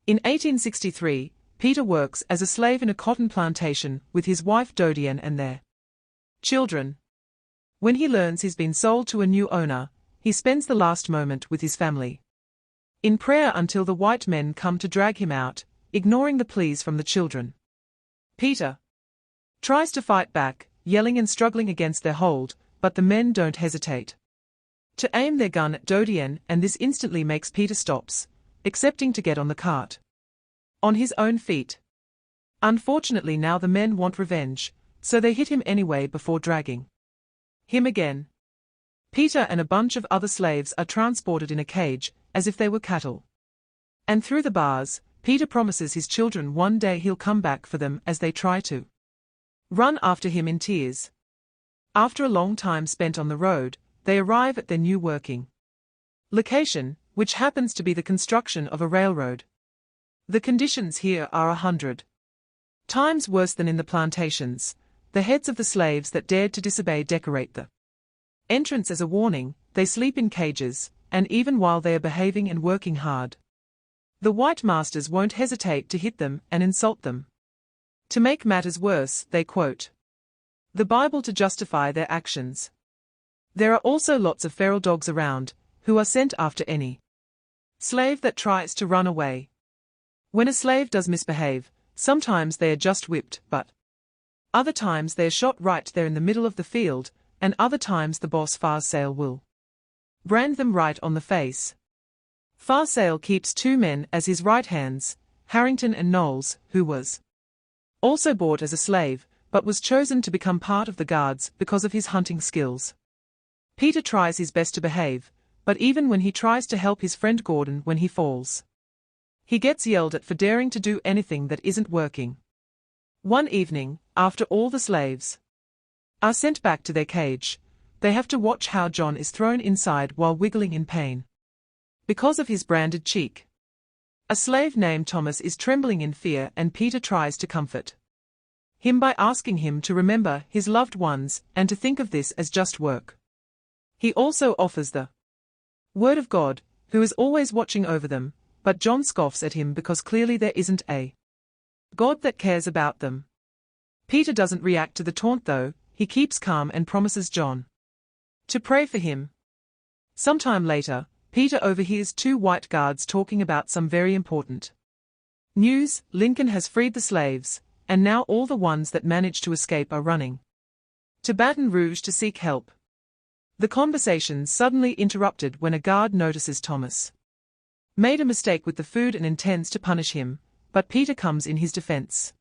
In 1863, Peter works as a slave in a cotton plantation with his wife Dodian and their children. When he learns he's been sold to a new owner, he spends the last moment with his family in prayer until the white men come to drag him out, ignoring the pleas from the children. Peter tries to fight back, yelling and struggling against their hold, but the men don't hesitate to aim their gun at Dodian, and this instantly makes Peter stops, accepting to get on the cart on his own feet. Unfortunately now the men want revenge, so they hit him anyway before dragging him again. Peter and a bunch of other slaves are transported in a cage, as if they were cattle. And through the bars, Peter promises his children one day he'll come back for them as they try to run after him in tears. After a long time spent on the road, they arrive at their new working location, which happens to be the construction of a railroad. The conditions here are 100 times worse than in the plantations. The heads of the slaves that dared to disobey decorate the entrance as a warning. They sleep in cages, and even while they are behaving and working hard, the white masters won't hesitate to hit them and insult them. To make matters worse, they quote the Bible to justify their actions. There are also lots of feral dogs around, who are sent after any slave that tries to run away. When a slave does misbehave, sometimes they are just whipped, but other times they are shot right there in the middle of the field, and other times the boss Farsale will brand them right on the face. Farsale keeps two men as his right hands, Harrington and Knowles, who was also bought as a slave, but was chosen to become part of the guards because of his hunting skills. Peter tries his best to behave, but even when he tries to help his friend Gordon when he falls, he gets yelled at for daring to do anything that isn't working. One evening, after all the slaves are sent back to their cage, they have to watch how John is thrown inside while wiggling in pain because of his branded cheek. A slave named Thomas is trembling in fear, and Peter tries to comfort him by asking him to remember his loved ones and to think of this as just work. He also offers the word of God, who is always watching over them, but John scoffs at him because clearly there isn't a God that cares about them. Peter doesn't react to the taunt though. He keeps calm and promises John to pray for him. Sometime later, Peter overhears two white guards talking about some very important news. Lincoln has freed the slaves, and now all the ones that managed to escape are running to Baton Rouge to seek help. The conversation's suddenly interrupted when a guard notices Thomas made a mistake with the food and intends to punish him, but Peter comes in his defense,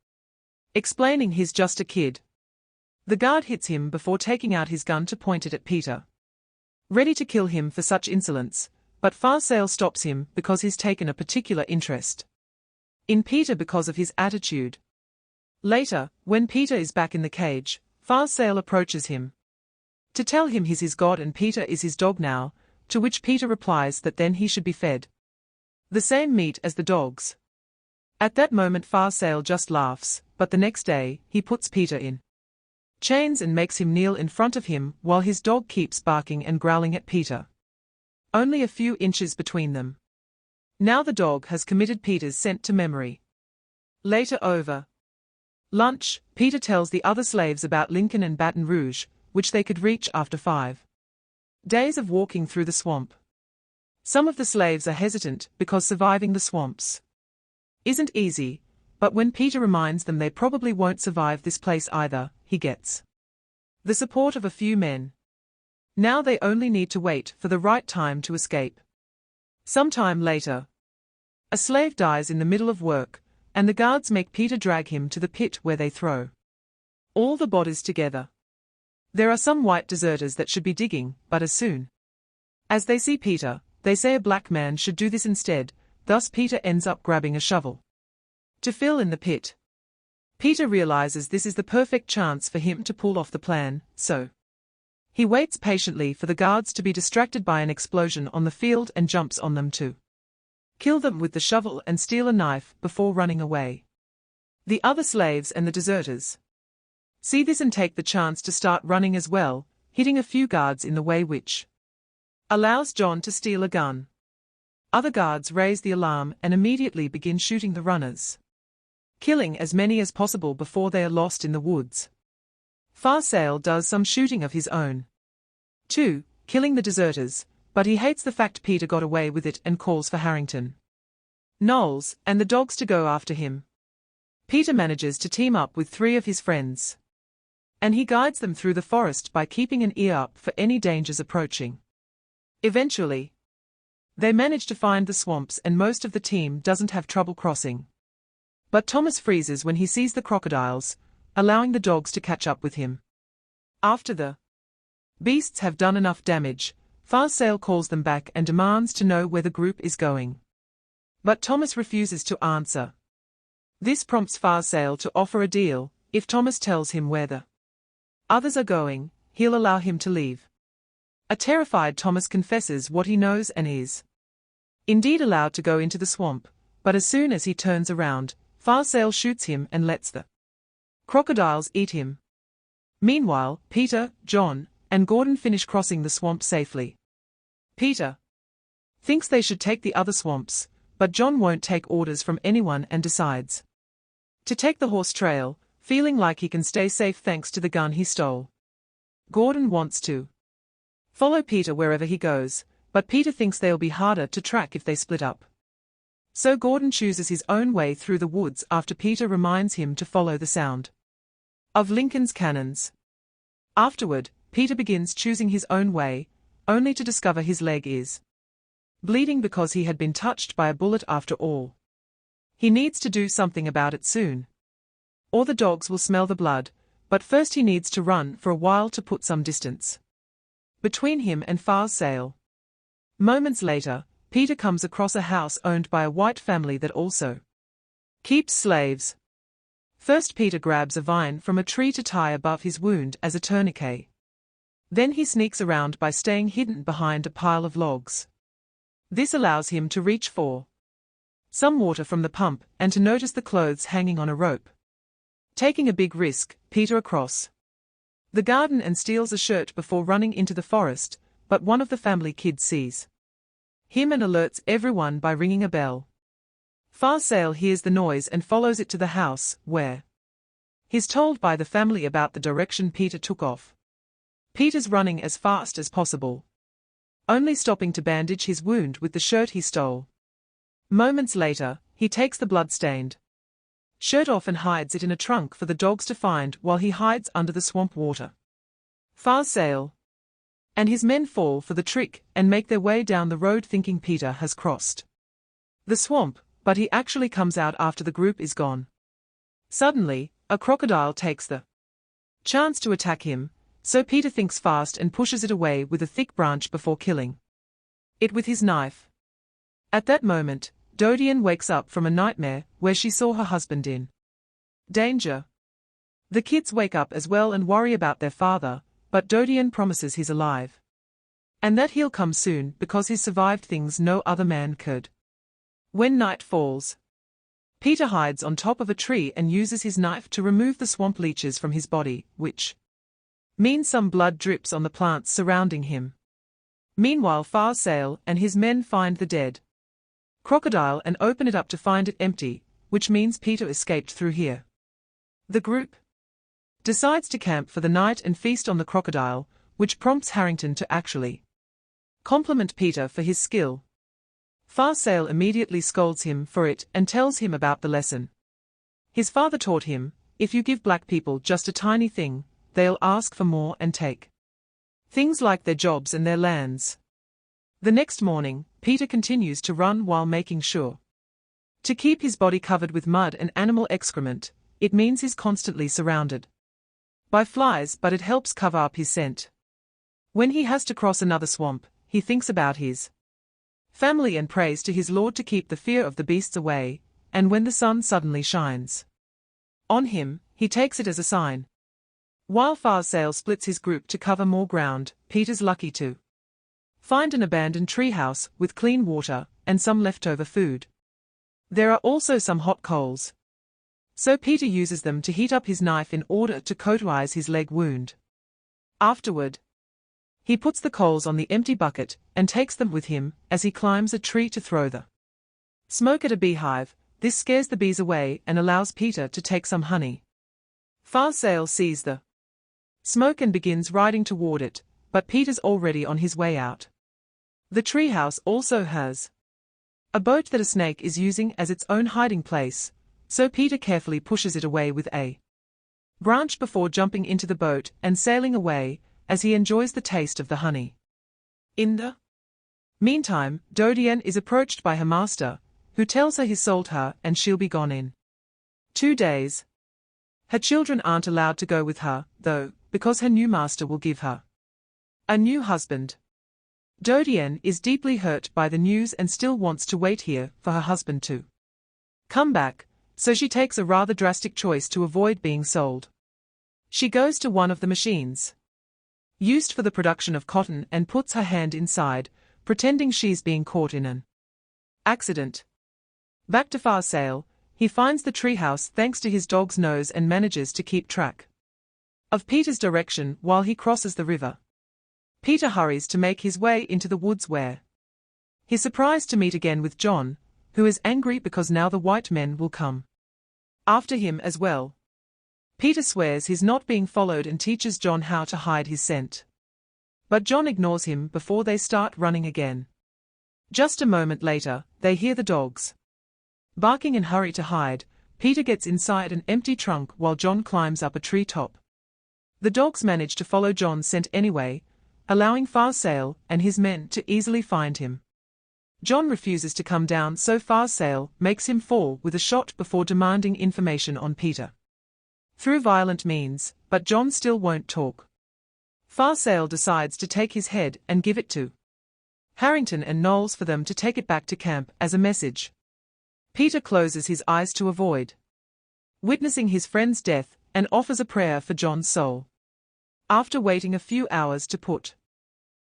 explaining he's just a kid. The guard hits him before taking out his gun to point it at Peter, ready to kill him for such insolence, but Farsale stops him because he's taken a particular interest in Peter because of his attitude. Later, when Peter is back in the cage, Farsale approaches him to tell him he's his god and Peter is his dog now, to which Peter replies that then he should be fed the same meat as the dogs. At that moment Farsale just laughs, but the next day, he puts Peter in chains and makes him kneel in front of him while his dog keeps barking and growling at Peter. Only a few inches between them. Now the dog has committed Peter's scent to memory. Later over lunch, Peter tells the other slaves about Lincoln and Baton Rouge, which they could reach after 5 days of walking through the swamp. Some of the slaves are hesitant because surviving the swamps isn't easy, but when Peter reminds them they probably won't survive this place either, he gets the support of a few men. Now they only need to wait for the right time to escape. Sometime later, a slave dies in the middle of work, and the guards make Peter drag him to the pit where they throw all the bodies together. There are some white deserters that should be digging, but as soon as they see Peter, they say a black man should do this instead, thus Peter ends up grabbing a shovel to fill in the pit. Peter realizes this is the perfect chance for him to pull off the plan, so he waits patiently for the guards to be distracted by an explosion on the field and jumps on them to kill them with the shovel and steal a knife before running away. The other slaves and the deserters see this and take the chance to start running as well, hitting a few guards in the way which allows John to steal a gun. Other guards raise the alarm and immediately begin shooting the runners, killing as many as possible before they are lost in the woods. Farsale does some shooting of his own, too, killing the deserters, but he hates the fact Peter got away with it and calls for Harrington, Knowles, and the dogs to go after him. Peter manages to team up with 3 of his friends, and he guides them through the forest by keeping an ear up for any dangers approaching. Eventually, they manage to find the swamps and most of the team doesn't have trouble crossing. But Thomas freezes when he sees the crocodiles, allowing the dogs to catch up with him. After the beasts have done enough damage, Farsale calls them back and demands to know where the group is going. But Thomas refuses to answer. This prompts Farsale to offer a deal: if Thomas tells him where the others are going, he'll allow him to leave. A terrified Thomas confesses what he knows and is indeed allowed to go into the swamp, but as soon as he turns around, Farsale shoots him and lets the crocodiles eat him. Meanwhile, Peter, John, and Gordon finish crossing the swamp safely. Peter thinks they should take the other swamps, but John won't take orders from anyone and decides to take the horse trail, feeling like he can stay safe thanks to the gun he stole. Gordon wants to follow Peter wherever he goes, but Peter thinks they'll be harder to track if they split up. So Gordon chooses his own way through the woods after Peter reminds him to follow the sound of Lincoln's cannons. Afterward, Peter begins choosing his own way, only to discover his leg is bleeding because he had been touched by a bullet after all. He needs to do something about it soon, or the dogs will smell the blood, but first he needs to run for a while to put some distance between him and Farsale. Moments later, Peter comes across a house owned by a white family that also keeps slaves. First Peter grabs a vine from a tree to tie above his wound as a tourniquet. Then he sneaks around by staying hidden behind a pile of logs. This allows him to reach for some water from the pump and to notice the clothes hanging on a rope. Taking a big risk, Peter across the garden and steals a shirt before running into the forest, but one of the family kids sees him and alerts everyone by ringing a bell. Farsale hears the noise and follows it to the house, where he's told by the family about the direction Peter took off. Peter's running as fast as possible, only stopping to bandage his wound with the shirt he stole. Moments later, he takes the blood-stained shirt off and hides it in a trunk for the dogs to find while he hides under the swamp water. Farsale and his men fall for the trick and make their way down the road thinking Peter has crossed the swamp, but he actually comes out after the group is gone. Suddenly, a crocodile takes the chance to attack him, so Peter thinks fast and pushes it away with a thick branch before killing it with his knife. At that moment, Dodian wakes up from a nightmare where she saw her husband in danger. The kids wake up as well and worry about their father, but Dodian promises he's alive and that he'll come soon because he's survived things no other man could. When night falls, Peter hides on top of a tree and uses his knife to remove the swamp leeches from his body, which means some blood drips on the plants surrounding him. Meanwhile, Farsale and his men find the dead crocodile and open it up to find it empty, which means Peter escaped through here. The group decides to camp for the night and feast on the crocodile, which prompts Harrington to actually compliment Peter for his skill. Farsale immediately scolds him for it and tells him about the lesson his father taught him: if you give black people just a tiny thing, they'll ask for more and take things like their jobs and their lands. The next morning, Peter continues to run while making sure to keep his body covered with mud and animal excrement. It means he's constantly surrounded by flies, but it helps cover up his scent. When he has to cross another swamp, he thinks about his family and prays to his Lord to keep the fear of the beasts away, and when the sun suddenly shines on him, he takes it as a sign. While Farsale splits his group to cover more ground, Peter's lucky to find an abandoned treehouse with clean water and some leftover food. There are also some hot coals, so Peter uses them to heat up his knife in order to cauterize his leg wound. Afterward, He puts the coals on the empty bucket and takes them with him as he climbs a tree to throw the smoke at a beehive. This scares the bees away and allows Peter to take some honey. Far Sail sees the smoke and begins riding toward it, but Peter's already on his way out. The treehouse also has a boat that a snake is using as its own hiding place, so Peter carefully pushes it away with a branch before jumping into the boat and sailing away, as he enjoys the taste of the honey. In the meantime, Dodian is approached by her master, who tells her he's sold her and she'll be gone in 2 days. Her children aren't allowed to go with her, though, because her new master will give her a new husband. Dodian is deeply hurt by the news and still wants to wait here for her husband to come back, so she takes a rather drastic choice to avoid being sold. She goes to one of the machines used for the production of cotton and puts her hand inside, pretending she's being caught in an accident. Back to Far Sail, he finds the treehouse thanks to his dog's nose and manages to keep track of Peter's direction while he crosses the river. Peter hurries to make his way into the woods where he's surprised to meet again with John, who is angry because now the white men will come after him as well. Peter swears he's not being followed and teaches John how to hide his scent. But John ignores him before they start running again. Just a moment later, they hear the dogs barking and hurry to hide. Peter gets inside an empty trunk while John climbs up a tree top. The dogs manage to follow John's scent anyway, allowing Far Sail and his men to easily find him. John refuses to come down, so Far Sail makes him fall with a shot before demanding information on Peter through violent means, but John still won't talk. Far Sail decides to take his head and give it to Harrington and Knowles for them to take it back to camp as a message. Peter closes his eyes to avoid witnessing his friend's death and offers a prayer for John's soul. After waiting a few hours to put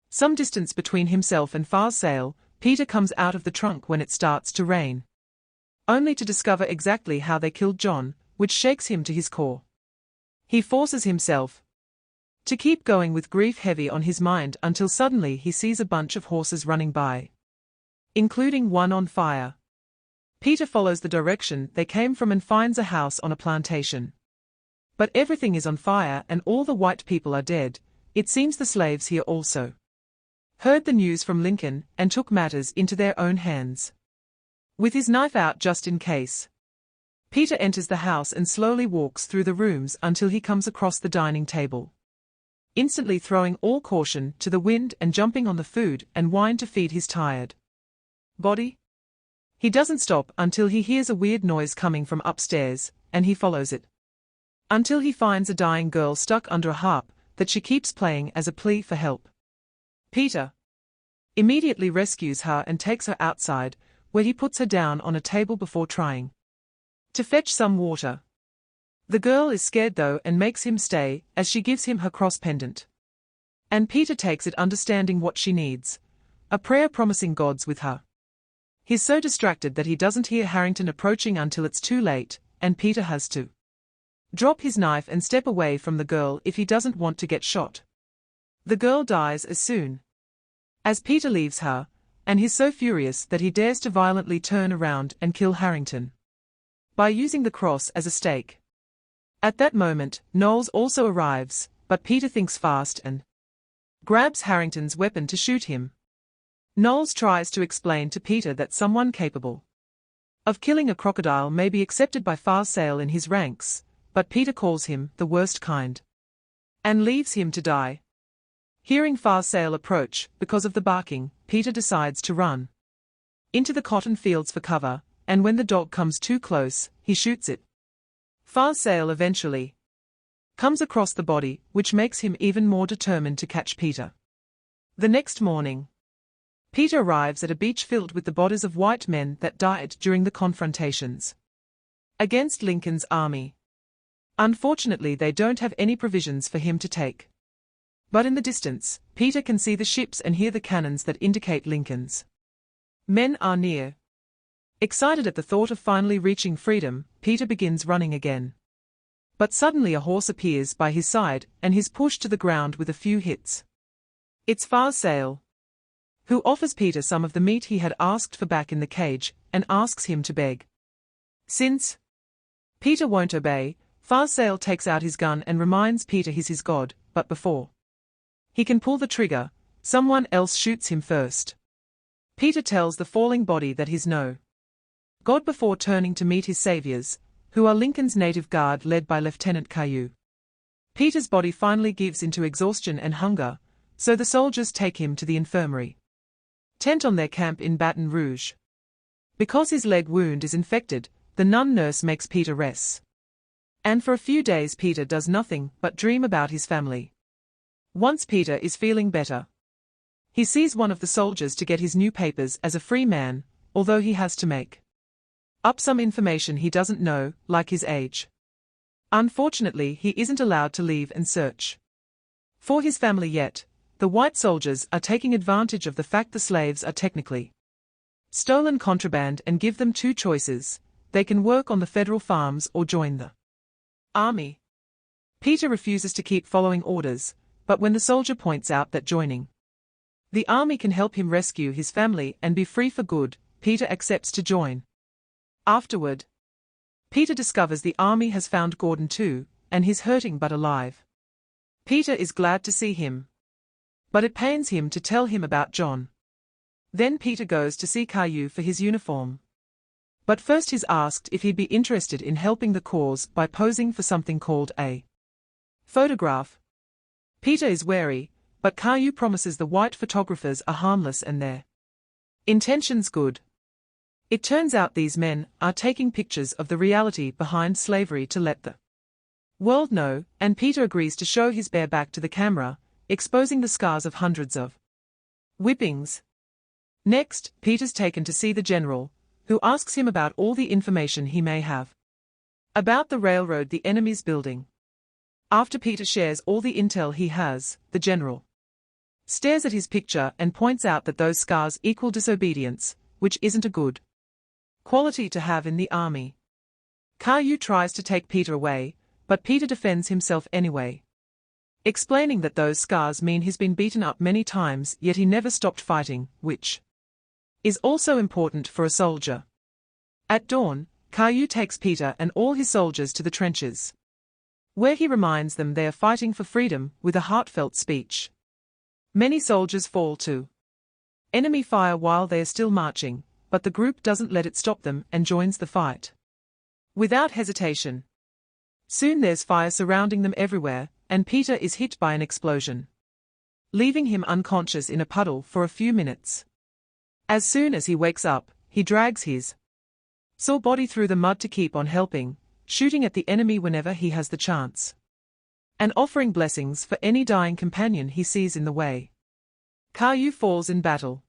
some distance between himself and Far Sail, Peter comes out of the trunk when it starts to rain, only to discover exactly how they killed John, which shakes him to his core. He forces himself to keep going with grief heavy on his mind until suddenly he sees a bunch of horses running by, including one on fire. Peter follows the direction they came from and finds a house on a plantation. But everything is on fire and all the white people are dead. It seems the slaves here also heard the news from Lincoln and took matters into their own hands. With his knife out just in case, Peter enters the house and slowly walks through the rooms until he comes across the dining table, instantly throwing all caution to the wind and jumping on the food and wine to feed his tired body. He doesn't stop until he hears a weird noise coming from upstairs, and he follows it until he finds a dying girl stuck under a harp that she keeps playing as a plea for help. Peter immediately rescues her and takes her outside, where he puts her down on a table before trying to fetch some water. The girl is scared though and makes him stay as she gives him her cross pendant. And Peter takes it, understanding what she needs, a prayer promising gods with her. He's so distracted that he doesn't hear Harrington approaching until it's too late, and Peter has to drop his knife and step away from the girl if he doesn't want to get shot. The girl dies as soon as Peter leaves her, and he's so furious that he dares to violently turn around and kill Harrington by using the cross as a stake. At that moment, Knowles also arrives, but Peter thinks fast and grabs Harrington's weapon to shoot him. Knowles tries to explain to Peter that someone capable of killing a crocodile may be accepted by Far Sail in his ranks, but Peter calls him the worst kind and leaves him to die. Hearing Far Sail approach because of the barking, Peter decides to run into the cotton fields for cover, and when the dog comes too close, he shoots it. Far Sail eventually comes across the body, which makes him even more determined to catch Peter. The next morning, Peter arrives at a beach filled with the bodies of white men that died during the confrontations against Lincoln's army. Unfortunately, they don't have any provisions for him to take. But in the distance, Peter can see the ships and hear the cannons that indicate Lincoln's men are near. Excited at the thought of finally reaching freedom, Peter begins running again. But suddenly a horse appears by his side and he's pushed to the ground with a few hits. It's Far Sale, who offers Peter some of the meat he had asked for back in the cage, and asks him to beg. Since Peter won't obey, Far Sale takes out his gun and reminds Peter he's his god, but before he can pull the trigger, someone else shoots him first. Peter tells the falling body that he's no god before turning to meet his saviors, who are Lincoln's native guard led by Lieutenant Caillou. Peter's body finally gives into exhaustion and hunger, so the soldiers take him to the infirmary tent on their camp in Baton Rouge. Because his leg wound is infected, the nun nurse makes Peter rest. And for a few days Peter does nothing but dream about his family. Once Peter is feeling better, he sees one of the soldiers to get his new papers as a free man, although he has to make up some information he doesn't know, like his age. Unfortunately, he isn't allowed to leave and search for his family yet. The white soldiers are taking advantage of the fact the slaves are technically stolen contraband and give them two choices: they can work on the federal farms or join the army. Peter refuses to keep following orders, but when the soldier points out that joining the army can help him rescue his family and be free for good, Peter accepts to join. Afterward, Peter discovers the army has found Gordon too, and he's hurting but alive. Peter is glad to see him, but it pains him to tell him about John. Then Peter goes to see Caillou for his uniform. But first he's asked if he'd be interested in helping the cause by posing for something called a photograph. Peter is wary, but Caillou promises the white photographers are harmless and their intentions good. It turns out these men are taking pictures of the reality behind slavery to let the world know, and Peter agrees to show his bare back to the camera, exposing the scars of hundreds of whippings. Next, Peter's taken to see the general, who asks him about all the information he may have about the railroad the enemy's building. After Peter shares all the intel he has, the general stares at his picture and points out that those scars equal disobedience, which isn't a good quality to have in the army. Caillou tries to take Peter away, but Peter defends himself anyway, explaining that those scars mean he's been beaten up many times yet he never stopped fighting, which is also important for a soldier. At dawn, Caillou takes Peter and all his soldiers to the trenches, where he reminds them they are fighting for freedom with a heartfelt speech. Many soldiers fall to enemy fire while they are still marching, but the group doesn't let it stop them and joins the fight without hesitation. Soon there's fire surrounding them everywhere, and Peter is hit by an explosion, leaving him unconscious in a puddle for a few minutes. As soon as he wakes up, he drags his sore body through the mud to keep on helping, shooting at the enemy whenever he has the chance, and offering blessings for any dying companion he sees in the way. Caillou falls in battle,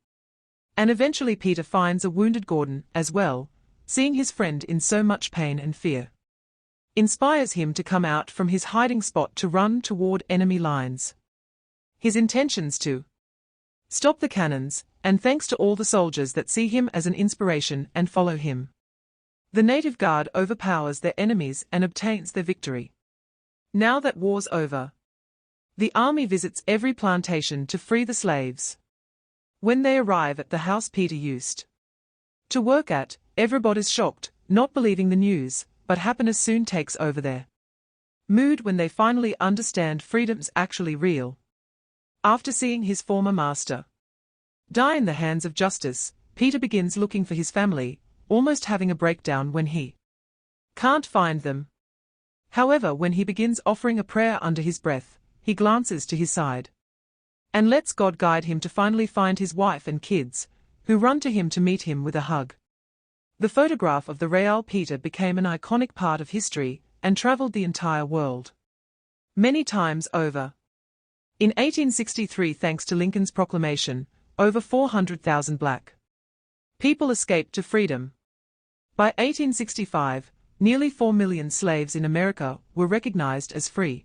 and eventually Peter finds a wounded Gordon as well. Seeing his friend in so much pain and fear inspires him to come out from his hiding spot to run toward enemy lines. His intentions to stop the cannons, and thanks to all the soldiers that see him as an inspiration and follow him. The native guard overpowers their enemies and obtains their victory. Now that war's over, the army visits every plantation to free the slaves. When they arrive at the house Peter used to work at, everybody's shocked, not believing the news, but happiness soon takes over their mood when they finally understand freedom's actually real. After seeing his former master die in the hands of justice, Peter begins looking for his family, almost having a breakdown when he can't find them. However, when he begins offering a prayer under his breath, he glances to his side and lets God guide him to finally find his wife and kids, who run to him to meet him with a hug. The photograph of the Real Peter became an iconic part of history and traveled the entire world many times over. In 1863, thanks to Lincoln's proclamation, over 400,000 black people escaped to freedom. By 1865, nearly 4 million slaves in America were recognized as free.